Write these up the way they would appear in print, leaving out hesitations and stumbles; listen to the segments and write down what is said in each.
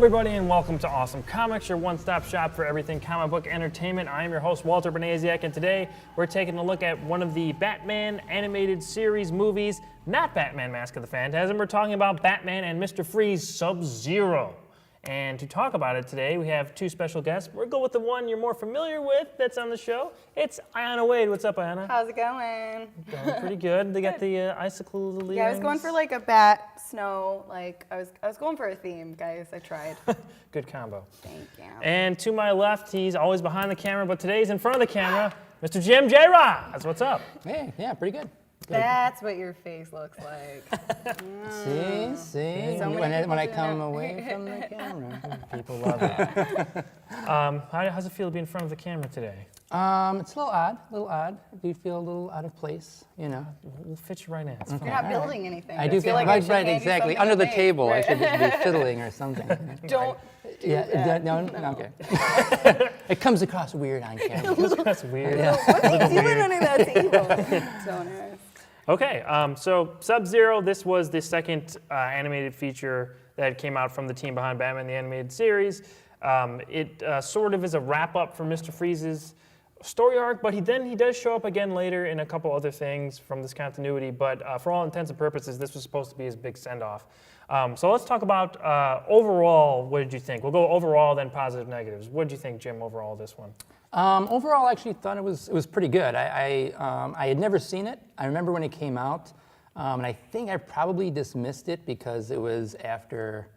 everybody, and welcome to Awesome Comics, your one-stop shop for everything comic book entertainment. I am your host, Walter Benasiak, and today we're taking a look at one of the Batman animated series movies, not Batman Mask of the Phantasm. We're talking about Batman and Mr. Freeze Subzero. And to talk about it today, we have two special guests. We'll go with the one you're more familiar with that's on the show. It's Ayana Wade. What's up, Ayana? How's it going? Going pretty good. They got the icicles, the Yeah, I was going for like a bat, snow, like I was going for a theme, guys. I tried. Good combo. Thank you. And to my left, he's always behind the camera, but today he's in front of the camera, Mr. Jim J-Roz. What's up? Hey, yeah, pretty good. That's what your face looks like. See? So When I come away from the camera. People love it. How's it feel to be in front of the camera today? It's a little odd. I do feel a little out of place, you know. We'll fit you right in. It's fine. You're not building anything. I do feel like I should right, hand you exactly. something Under to the make. table, Right. I should just be fiddling or something. Don't. Yeah, no, okay. It comes across weird on camera. That's weird. What are you doing under that table? Don't ask. Okay, so Subzero, this was the second animated feature that came out from the team behind Batman the Animated Series. It sort of is a wrap-up for Mr. Freeze's story arc, but he does show up again later in a couple other things from this continuity, but for all intents and purposes, this was supposed to be his big send-off. So let's talk about overall, what did you think? We'll go overall, then positive, negatives. What did you think, Jim, overall, this one? Overall, I actually thought it was pretty good. I had never seen it. I remember when it came out, and I think I probably dismissed it because it was after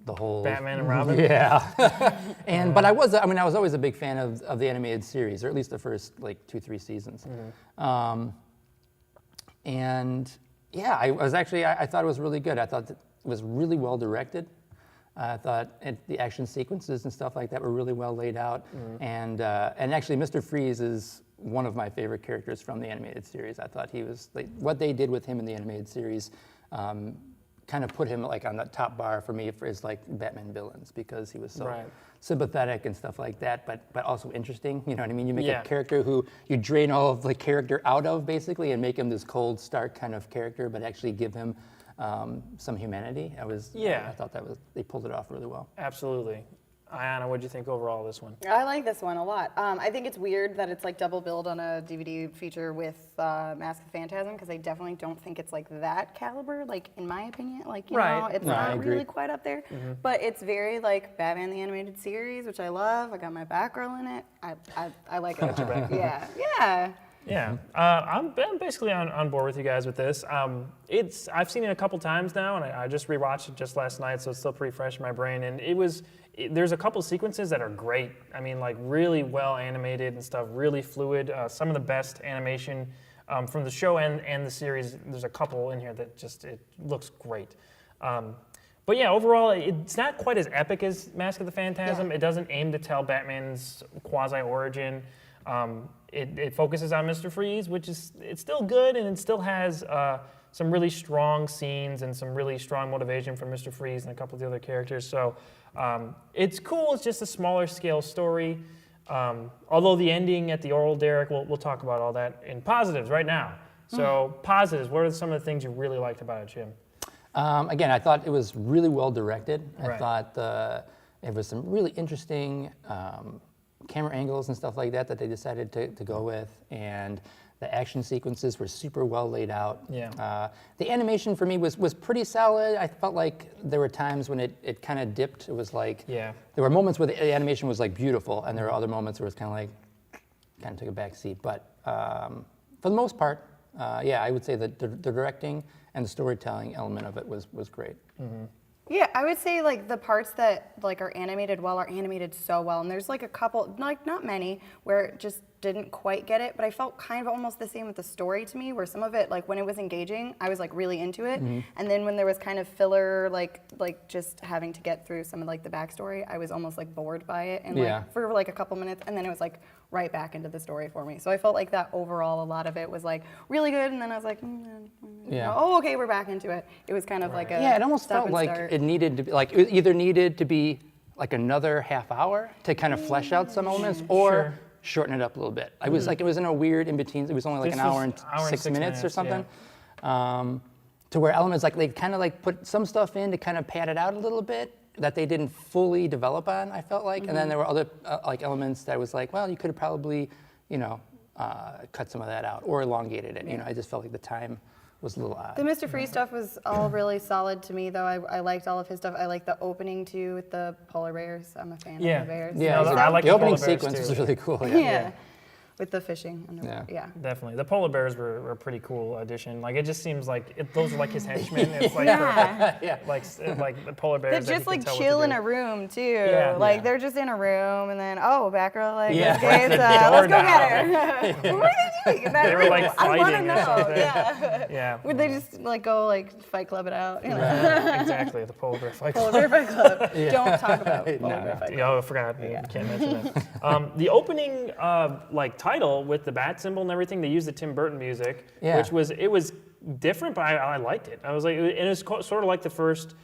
the whole Batman and Robin? Yeah. But I was always a big fan of the animated series, or at least the first like 2-3 seasons. And yeah, I thought it was really good. I thought that it was really well directed. I thought the action sequences and stuff like that were really well laid out. And actually, Mr. Freeze is one of my favorite characters from the animated series. I thought he was, like, what they did with him in the animated series kind of put him like on the top bar for me for his like Batman villains, because he was so sympathetic and stuff like that, but also interesting. You know what I mean? You make a character who you drain all of the character out of basically and make him this cold, stark kind of character, but actually give him some humanity. I thought they pulled it off really well. Absolutely. Ayana, what did you think overall of this one? I like this one a lot. I think it's weird that it's like double billed on a DVD feature with Mask of the Phantasm, because I definitely don't think it's like that caliber, like in my opinion. Like, you know, it's not really quite up there. But it's very like Batman the Animated Series, which I love. I got my Batgirl in it. I like it. Yeah. I'm basically on board with you guys with this. I've seen it a couple times now, and I just rewatched it just last night, so it's still pretty fresh in my brain. And there's a couple sequences that are great. I mean, like really well animated and stuff, really fluid. Some of the best animation from the show and the series. There's a couple in here that it looks great. But yeah, overall, it's not quite as epic as Mask of the Phantasm. Yeah. It doesn't aim to tell Batman's quasi-origin. It focuses on Mr. Freeze, which it's still good, and it still has some really strong scenes and some really strong motivation from Mr. Freeze and a couple of the other characters. So it's cool. It's just a smaller scale story. Although the ending at the oral Derek, we'll talk about all that in positives right now. So positives, what are some of the things you really liked about it, Jim? Again, I thought it was really well directed. I thought there was some really interesting camera angles and stuff like that they decided to go with, and the action sequences were super well laid out. Yeah. The animation for me was pretty solid. I felt like there were times when it kind of dipped. It was like, there were moments where the animation was like beautiful, and there were other moments where it was kind of took a back seat. But for the most part, I would say that the directing and the storytelling element of it was great. Yeah, I would say like the parts that like are animated well are animated so well, and there's like a couple, like not many, where it just didn't quite get it, but I felt kind of almost the same with the story to me, where some of it, like when it was engaging, I was like really into it, and then when there was kind of filler, like just having to get through some of like the backstory, I was almost like bored by it, and like for like a couple minutes, and then it was like right back into the story for me. So I felt like that overall, a lot of it was like really good, and then I was like, oh, okay, we're back into it. It was kind of like a it almost felt like it needed to be like it either needed to be like another half hour to kind of flesh out some elements, or shorten it up a little bit. I was like, it was in a weird in between. It was only like an hour and 6 minutes or something. To where elements like they kind of like put some stuff in to kind of pad it out a little bit, that they didn't fully develop on, I felt like. And then there were other like elements that was like, well, you could have probably, cut some of that out or elongated it. I just felt like the time was a little odd. The Mr. Freeze stuff was all really solid to me, though. I liked all of his stuff. I liked the opening, too, with the polar bears. I'm a fan of the bears. Yeah, I like the opening polar bears, sequence too. was really cool. Yeah. With the fishing. And Yeah. Definitely. The polar bears were a pretty cool addition. Like, it just seems like those are like his henchmen. It's like, like the polar bears. They're just like chill in a room too. Yeah. Like they're just in a room, and then Batgirl like, Yeah. okay, The let's door go get her. What are they doing? They were like I want to fighting or know. something. Yeah. Yeah. Would they just like go like Fight Club it out? Exactly. The polar bear fight. Polar Bear Fight Club. Don't talk about Polar Bear Fight Club. Oh, I forgot. You can't mention that. The opening title with the bat symbol and everything, they used the Tim Burton music, which was different, but I liked it. I was like, and it was sort of like the first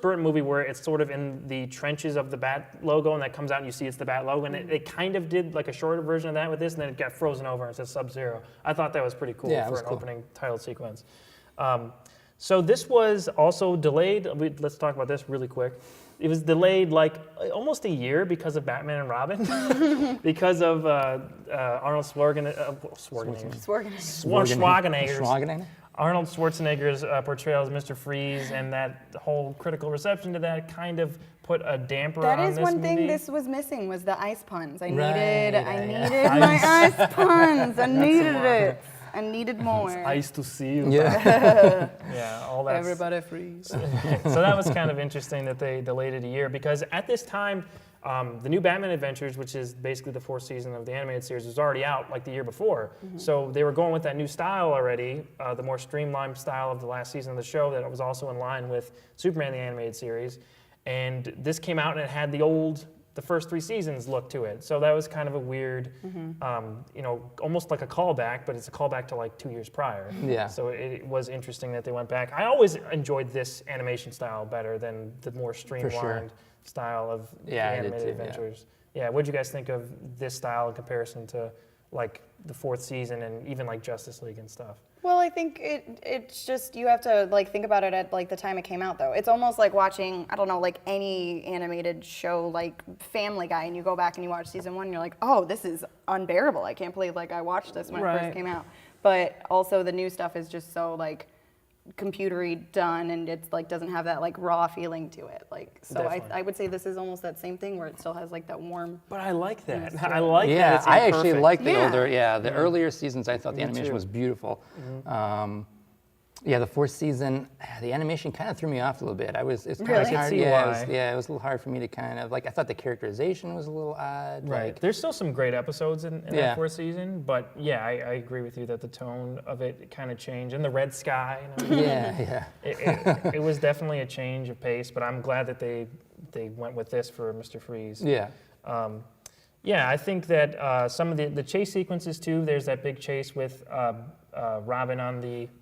Burton movie where it's sort of in the trenches of the bat logo, and that comes out and you see it's the bat logo, and it kind of did like a shorter version of that with this, and then it got frozen over and it says Subzero. I thought that was pretty cool for an opening title sequence. So this was also delayed. Let's talk about this really quick. It was delayed like almost a year because of Batman and Robin, because of Arnold Schwarzenegger's Arnold Schwarzenegger's portrayal as Mr. Freeze, and that whole critical reception to that kind of put a damper on this movie. That is one thing this was missing, was the ice puns. I needed my ice puns. I needed it. I needed more. It's ice to see you. Yeah. All that. Everybody freeze. So that was kind of interesting that they delayed it a year, because at this time, the new Batman Adventures, which is basically the fourth season of the animated series, was already out like the year before. So they were going with that new style already, the more streamlined style of the last season of the show that was also in line with Superman the Animated Series. And this came out and it had the first three seasons look to it. So that was kind of a weird, almost like a callback, but it's a callback to like 2 years prior. Yeah. So it was interesting that they went back. I always enjoyed this animation style better than the more streamlined style of the animated adventures. Yeah, what did you guys think of this style in comparison to like the fourth season and even like Justice League and stuff? Well, I think it's just, you have to like think about it at like the time it came out, though. It's almost like watching, I don't know, like any animated show like Family Guy, and you go back and you watch season 1 and you're like, oh, this is unbearable. I can't believe like I watched this when it first came out. But also the new stuff is just so like computery done, and it's like doesn't have that like raw feeling to it. Like, so I would say this is almost that same thing where it still has like that warm. But I like that. I like that. Yeah, It's I actually imperfect. like the older, the earlier seasons. I thought the animation too. was beautiful. The fourth season, the animation kind of threw me off a little bit. It's kind of hard. It was a little hard for me to kind of like. I thought the characterization was a little odd. Right. Like, There's still some great episodes in that fourth season, but I agree with you that the tone of it kind of changed, and the red sky. It was definitely a change of pace, but I'm glad that they went with this for Mr. Freeze. Yeah. I think that some of the chase sequences too. There's that big chase with Robin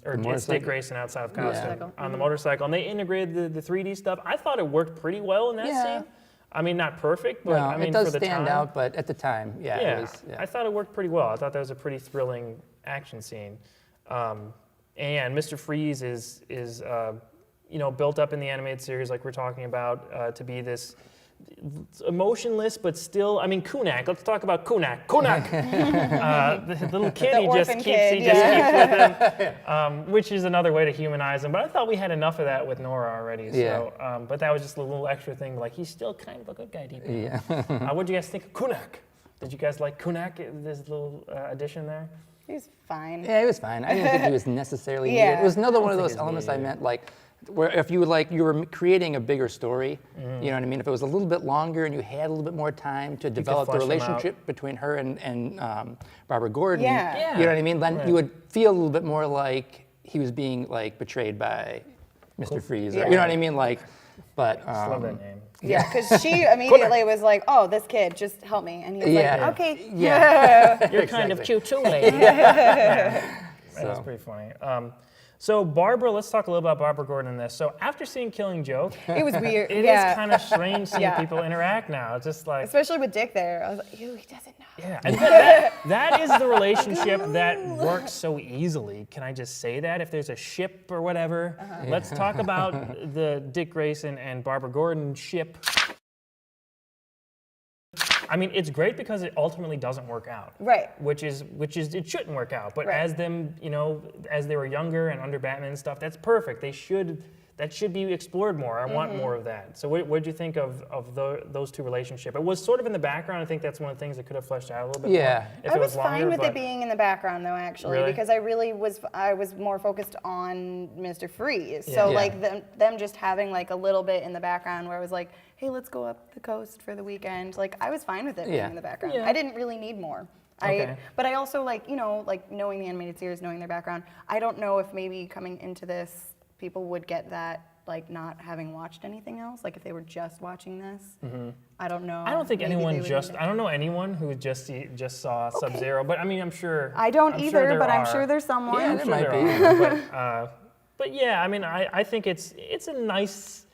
it's Dick Grayson outside of costume on the motorcycle, and they integrated the 3D stuff. I thought it worked pretty well in that scene. I mean, not perfect, but I mean, it does for the stand time, out. But at the time, it was. Yeah. I thought it worked pretty well. I thought that was a pretty thrilling action scene. And Mr. Freeze is built up in the animated series, like we're talking about, to be this emotionless, but still, I mean, Kunak. Let's talk about Kunak. The little kid, he just keeps with him, which is another way to humanize him. But I thought we had enough of that with Nora already. So, but that was just a little extra thing. Like, he's still kind of a good guy deep down. Yeah. What do you guys think of Kunak? Did you guys like Kunak? This little addition there. He's fine. Yeah, it was fine. I didn't think he was necessarily needed. It was another one of those elements I meant, like, where if you were creating a bigger story, you know what I mean? If it was a little bit longer and you had a little bit more time to develop the relationship between her and Barbara Gordon, you know what I mean? Then you would feel a little bit more like he was being like betrayed by Mr. Freeze, or, you know what I mean? Like, but I love that name. Yeah, because she immediately was like, "Oh, this kid, just help me," and he was like, "Okay, you're kind of cute too, lady." That's pretty funny. So Barbara, let's talk a little about Barbara Gordon in this. So after seeing Killing Joke, It was weird. it is kind of strange seeing people interact now. It's just like, Especially with Dick there. I was like, ew, he doesn't know. yeah, and that is the relationship that works so easily. Can I just say that? If there's a ship or whatever, let's talk about the Dick Grayson and Barbara Gordon ship. I mean, it's great because it ultimately doesn't work out. Right. Which is it shouldn't work out. But Right. as them, as they were younger and under Batman and stuff, that's perfect. That should be explored more. I want more of that. So what did you think of those two relationships? It was sort of in the background. I think that's one of the things that could have fleshed out a little bit more. If I it was longer, fine with but it being in the background though, actually, Really? because I was more focused on Mr. Freeze. Yeah. So Yeah. like them just having like a little bit in the background where I was like, hey, let's go up the coast for the weekend. Like I was fine with it being Yeah. in the background. Yeah. I didn't really need more. Okay. But I also like knowing the animated series, knowing their background. I don't know if maybe coming into this, people would get that. Like not having watched anything else, like if they were just watching this, I don't know. I don't think Maybe anyone they would just. need I don't know anyone who just saw Subzero, but I mean, I'm sure. I don't I'm sure either, there but I'm are. sure there's someone. Yeah, I'm there sure might there be. are, but yeah, I mean, I think it's a nice,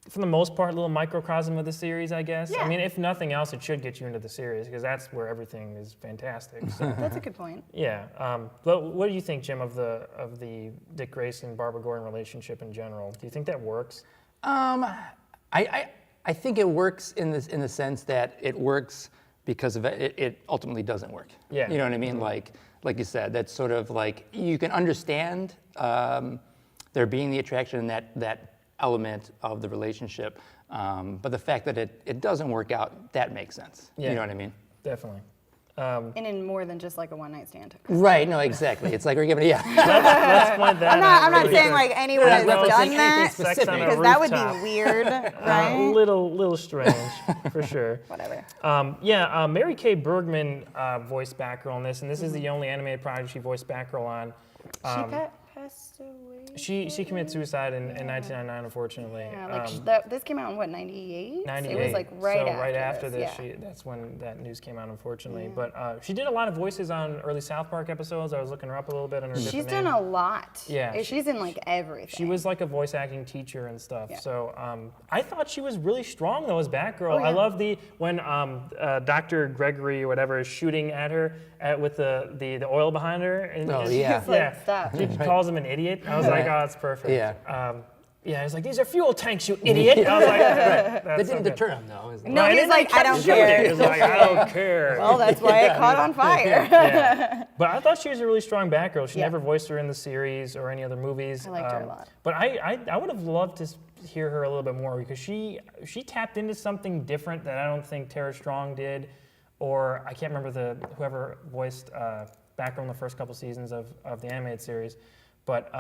for the most part, little microcosm of the series, I guess. I Yeah. mean, if nothing else, it should get you into the series because that's where everything is fantastic. So, That's a good point. yeah. But what do you think, Jim, of the Dick Grayson Barbara Gordon relationship in general? Do you think that works? I think it works in the sense that it works because of it ultimately doesn't work. Yeah. You know what I mean? Like you said, that's sort of like you can understand there being the attraction in that element of the relationship, but the fact that it doesn't work out, that makes sense. Yeah. You know what I mean? Definitely. And in more than just like a one night stand. Right. No, exactly. It's like we're giving Let's point that out. I'm not really saying quick. like anyone has We're not done saying anything that Sex on a because that would rooftop. be weird, right? Little strange, for sure. Whatever. Mary Kay Bergman voiced Batgirl in this, and this is the only animated project she voiced Batgirl on. Passed away. She committed suicide in 1999, unfortunately. Yeah, this came out in what, 98? 98. It was like right after this. Yeah. That's when that news came out, unfortunately. But she did a lot of voices on early South Park episodes. I was looking her up a little bit on her She's different done name. a lot. Yeah, She's in like everything. She was like a voice acting teacher and stuff. Yeah. So I thought she was really strong though as Batgirl. Oh, yeah. I love when Dr. Gregory or whatever is shooting at her with the oil behind her. And, Oh, yeah. It's like, stop. She calls him an idiot. I was like, oh, it's perfect. Yeah. I was like, these are fuel tanks, you idiot. I was like, right. That didn't deter him, though. Is it? No, he's like, I don't care. He's like, I don't care. Well, that's why it caught on fire. Yeah. But I thought she was a really strong Batgirl. She Yeah. never voiced her in the series or any other movies. I liked her a lot. But I would have loved to hear her a little bit more because she tapped into something different that I don't think Tara Strong did, or I can't remember whoever voiced Batgirl in the first couple seasons of the animated series. But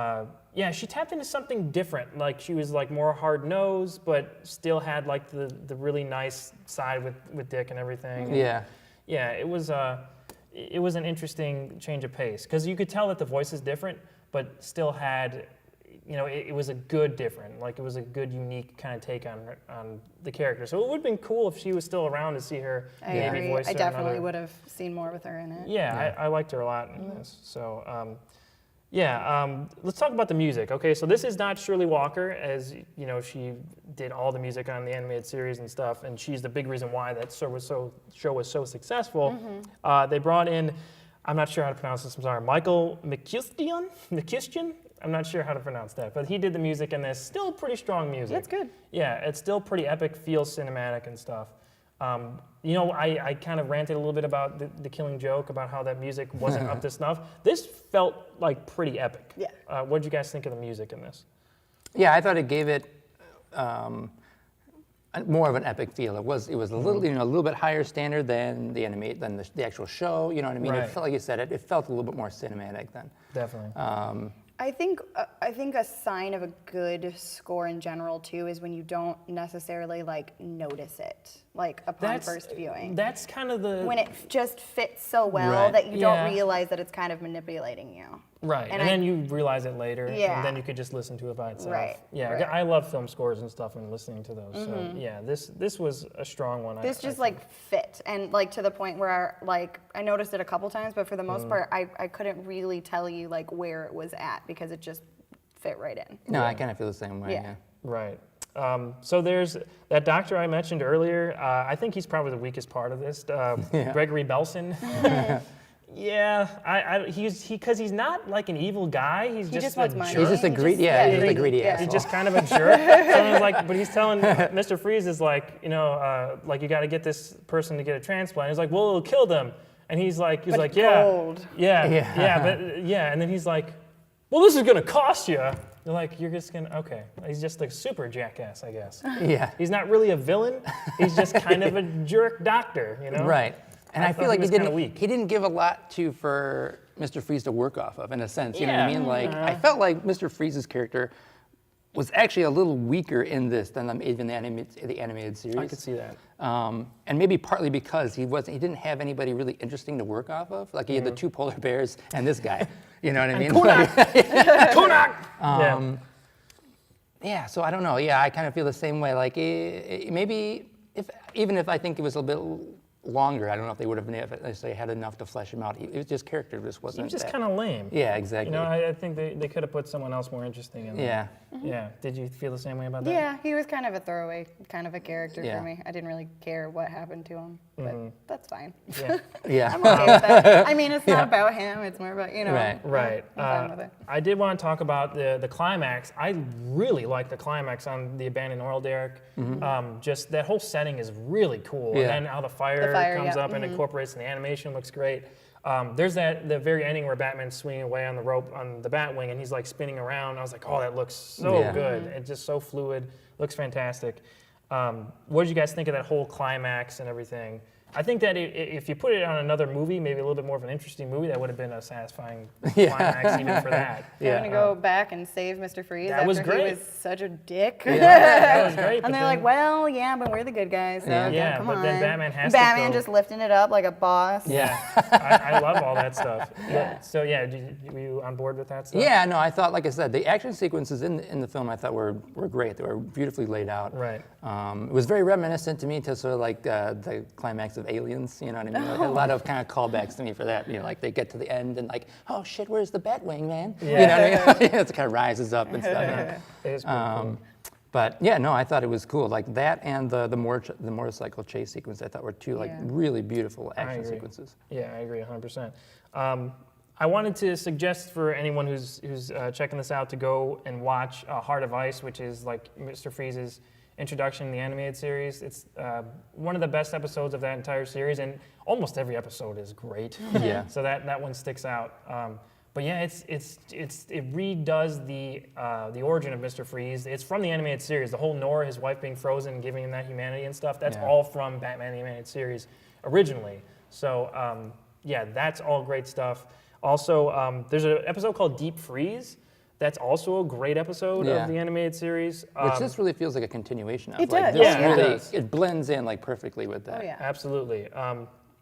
she tapped into something different. Like she was like more hard nosed, but still had like the really nice side with Dick and everything. Yeah. Yeah, it was an interesting change of pace because you could tell that the voice is different, but still had, it was a good different. Like it was a good, unique kind of take on the character. So it would have been cool if she was still around to see her I maybe agree. voice I her definitely another- would have seen more with her in it. Yeah, I liked her a lot in this. So. Let's talk about the music. Okay, so this is not Shirley Walker, as you know, she did all the music on the animated series and stuff, and she's the big reason why that show was so successful. They brought in, I'm not sure how to pronounce this, I'm sorry, Michael McKistian? I'm not sure how to pronounce that, but he did the music in this. Still pretty strong music. That's good. Yeah, it's still pretty epic, feels cinematic and stuff. I kind of ranted a little bit about the Killing Joke, about how that music wasn't up to snuff. This felt like pretty epic. Yeah. What did you guys think of the music in this? Yeah, I thought it gave it more of an epic feel. It was a little, a little bit higher standard than the actual show. You know what I mean? Right. It felt, like you said, it felt a little bit more cinematic then. Definitely. I think a sign of a good score in general too is when you don't necessarily like notice it like upon first viewing. That's kind of the When it just fits so well Right. that you Yeah. don't realize that it's kind of manipulating you. right, and and I- then you realize it later, Yeah. and then you could just listen to it by itself. Right, Yeah, right. I love film scores and stuff and listening to those. So yeah, this was a strong one. This I just think. like fit and like to the point where I noticed it a couple times, but for the most part I couldn't really tell you like where it was at because it just fit right in. No, I kind of feel the same way. Yeah. Yeah. Right. So there's that doctor I mentioned earlier. I think he's probably the weakest part of this. Gregory Belson. Yeah, because he's not like an evil guy. He's He just just a wants money. jerk. He's just a greedy, he's a greedy asshole. He's just kind of a jerk. Someone's like, but he's telling Mr. Freeze is like, like you got to get this person to get a transplant. He's like, well, it'll kill them. And he's like, gold. yeah. And then he's like, well, this is gonna cost you. You're like, you're just gonna, okay. He's just a super jackass, I guess. Yeah. He's not really a villain. He's just kind of a jerk doctor, Right. And I feel like he didn't give a lot for Mr. Freeze to work off of, in a sense. You know what I mean? Like, I felt like Mr. Freeze's character was actually a little weaker in this than even the animated series. I could see that. And maybe partly because he didn't have anybody really interesting to work off of. Like he had the two polar bears and this guy. You know what I mean? Konak! Yeah. So I don't know. Yeah, I kind of feel the same way. Like maybe even if I think it was a bit longer, I don't know if they would have been necessarily had enough to flesh him out. It was just character just wasn't. He was just kind of lame. Yeah, exactly. I think they could have put someone else more interesting in there. Yeah. Yeah. Did you feel the same way about that? Yeah, he was kind of a throwaway, kind of a character Yeah. for me. I didn't really care what happened to him, but that's fine. Yeah. Yeah. I'm okay with that. I mean, it's not about him. It's more about, Right. Right. I'm fine with it. I did want to talk about the climax. I really like the climax on the abandoned oil derrick. Just that whole setting is really cool. Yeah. And then how the fire comes up and incorporates, and the animation looks great. There's the very ending where Batman's swinging away on the rope on the Batwing, and he's like spinning around. I was like, oh, that looks so good. It's just so fluid. Looks fantastic. What did you guys think of that whole climax and everything? I think that if you put it on another movie, maybe a little bit more of an interesting movie, that would have been a satisfying climax even for that. They're going to go back and save Mr. Freeze That was after great. he was such a dick. That was great. And they're like, well, yeah, but we're the good guys, so come but on. then Batman has to Batman go. just lifting it up like a boss. Yeah, I love all that stuff. So were you on board with that stuff? Yeah, no, I thought, like I said, the action sequences in the film I thought were great. They were beautifully laid out. Right. It was very reminiscent to me to sort of like the climax of Aliens, you know what I mean? Like a lot of kind of callbacks to me for that. You know, like they get to the end and like, oh shit, where's the Batwing, man? Yeah. You know what I mean? It kind of rises up and stuff. It is pretty cool. But yeah, no, I thought it was cool. Like that and the motorcycle chase sequence I thought were two like really beautiful action agree. sequences. Yeah, I agree 100%. I wanted to suggest for anyone who's checking this out to go and watch Heart of Ice, which is like Mr. Freeze's introduction in the animated series. It's one of the best episodes of that entire series, and almost every episode is great. Yeah. So that one sticks out. But yeah, it redoes the origin of Mr. Freeze. It's from the animated series. The whole Nora, his wife being frozen, and giving him that humanity and stuff. That's all from Batman the animated series originally. So that's all great stuff. Also, there's an episode called Deep Freeze. That's also a great episode of the animated series. Which this really feels like a continuation of. It Like, does. this Yeah, it really, does. it blends in like perfectly with that. Oh, yeah. Absolutely.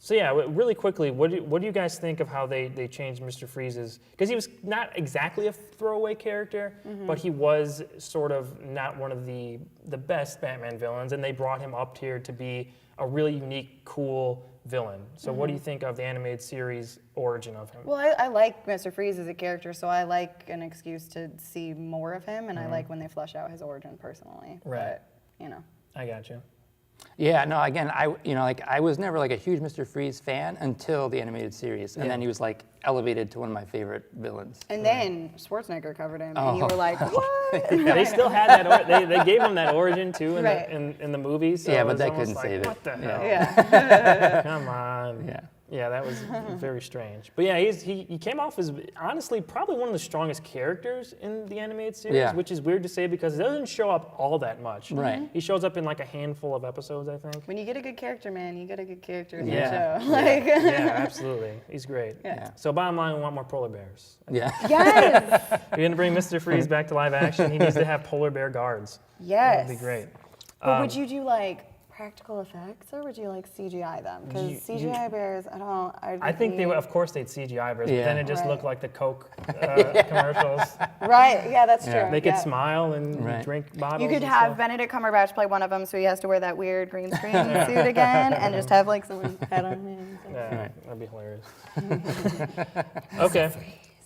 So yeah, really quickly, what do you guys think of how they changed Mr. Freeze's? Because he was not exactly a throwaway character, but he was sort of not one of the best Batman villains, and they brought him up here to be a really unique, cool villain. So what do you think of the animated series origin of him? Well, I like Mr. Freeze as a character, so I like an excuse to see more of him, and I like when they flesh out his origin personally. Right. But, I got you. Yeah, no, again, I was never like a huge Mr. Freeze fan until the animated series, and then he was like elevated to one of my favorite villains. And then Schwarzenegger covered him, and you were like, what? They still had that. They gave him that origin too in Right. in the movie. So Yeah, it but was that almost couldn't like, save it. What the hell? Yeah. Come on. Yeah. Yeah, that was very strange. But yeah, he came off as honestly probably one of the strongest characters in the animated series, which is weird to say because he doesn't show up all that much. Right. He shows up in like a handful of episodes, I think. When you get a good character, man, you get a good character in Yeah. the show. Like, Yeah, absolutely. He's great. Yeah. So bottom line, we want more polar bears. Yeah. yes, If you're gonna bring Mr. Freeze back to live action, he needs to have polar bear guards. yes. That'd be great. But would you do like practical effects, or would you like CGI them? Because You- CGI bears, I think they would, of course, they'd CGI bears, but Yeah. then it just Right. looked like the Coke commercials. Right, yeah, that's Yeah. true. They could yeah. smile and Right. drink bottles. You could and have stuff. Benedict Cumberbatch play one of them, so he has to wear that weird green screen suit again, and just have like someone head on him. Yeah, that'd be hilarious. Okay.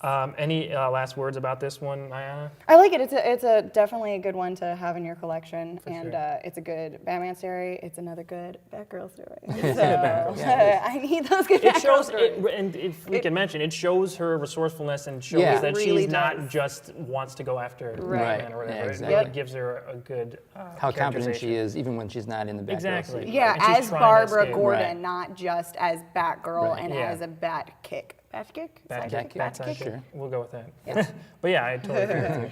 Any last words about this one, Ayana? I like it. It's a definitely a good one to have in your collection, and sure. it's a good Batman story. It's another good Batgirl story. So Yeah. I need those good It Batgirl shows, stories. and if we can mention, it shows her resourcefulness and shows Yeah. that It really she's not does. just wants to go after Right. Batman or whatever. Yeah, It exactly. really gives her a good How competent she characterization. is, even when she's not in the Batgirl Exactly. suit. Yeah, And she's as trying to Barbara escape. Gordon, Right. not just as Batgirl Right. and Yeah. as a Batkick. Batkick? Bat Bat kick, bat kick, kick. sure. We'll go with that. But yeah, I totally agree with you.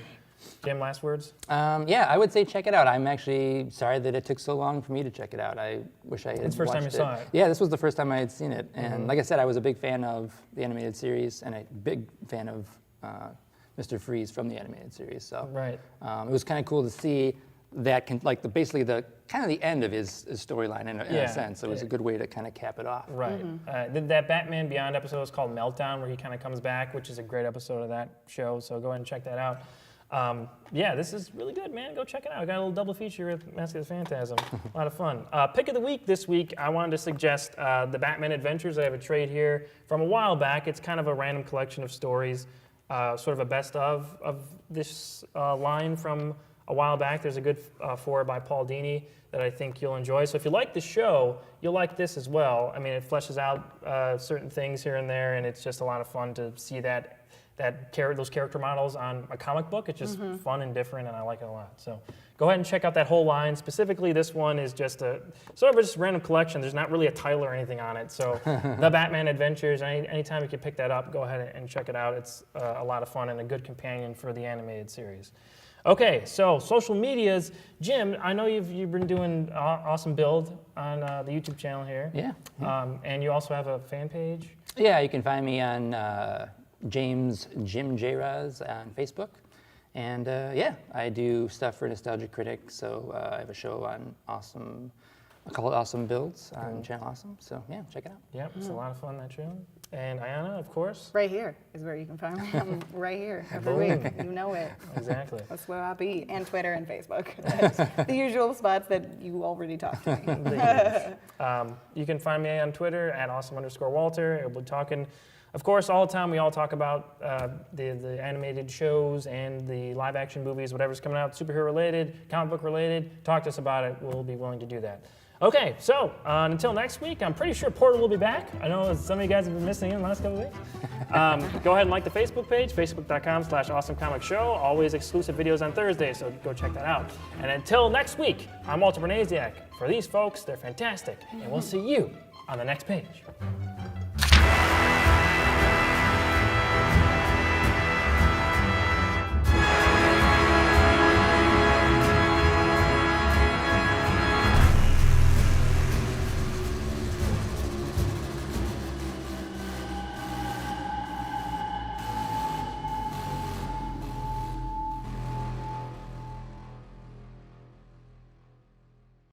Jim, last words? Yeah, I would say check it out. I'm actually sorry that it took so long for me to check it out. I wish I had It's the first time watched you saw it. Yeah, this was the first time I had seen it. And like I said, I was a big fan of the animated series and a big fan of Mr. Freeze from the animated series. So Right. it was kind of cool to see that, basically the kind of the end of his storyline in Yeah. a sense. It was a good way to kind of cap it off. Right. That Batman Beyond episode is called Meltdown, where he kind of comes back, which is a great episode of that show. So go ahead and check that out. Yeah, this is really good, man. Go check it out. I got a little double feature with Mask of the Phantasm. A lot of fun. Pick of the week this week, I wanted to suggest the Batman Adventures. I have a trade here from a while back. It's kind of a random collection of stories, sort of a best of this line from a while back. There's a good forward by Paul Dini that I think you'll enjoy. So if you like the show, you'll like this as well. I mean, it fleshes out certain things here and there, and it's just a lot of fun to see those character models on a comic book. It's just fun and different, and I like it a lot. So go ahead and check out that whole line. Specifically, this one is just a sort of a just random collection. There's not really a title or anything on it. So the Batman Adventures, anytime you can pick that up, go ahead and check it out. It's a lot of fun and a good companion for the animated series. Okay, so social medias. Jim, I know you've been doing awesome build on the YouTube channel here. Yeah. And you also have a fan page. Yeah, you can find me on James Jim J. Raz on Facebook. And yeah, I do stuff for Nostalgia Critic. So I have a show on I call it Awesome Builds on Channel Awesome. So yeah, check it out. Yep, it's a lot of fun, that show. And Ayana, of course. Right here is where you can find me. I'm right here every Boom. week. You know it. Exactly. That's where I'll be. And Twitter and Facebook. The usual spots that you already talked to me. You can find me on Twitter at awesome_Walter. We'll be talking, of course, all the time. We all talk about the animated shows and the live action movies, whatever's coming out, superhero related, comic book related. Talk to us about it. We'll be willing to do that. Okay, so until next week, I'm pretty sure Porter will be back. I know some of you guys have been missing him the last couple of weeks. Go ahead and like the Facebook page, facebook.com/awesomecomicshow. Always exclusive videos on Thursday, so go check that out. And until next week, I'm Walter Bernasiak. For these folks, they're fantastic, and we'll see you on the next page.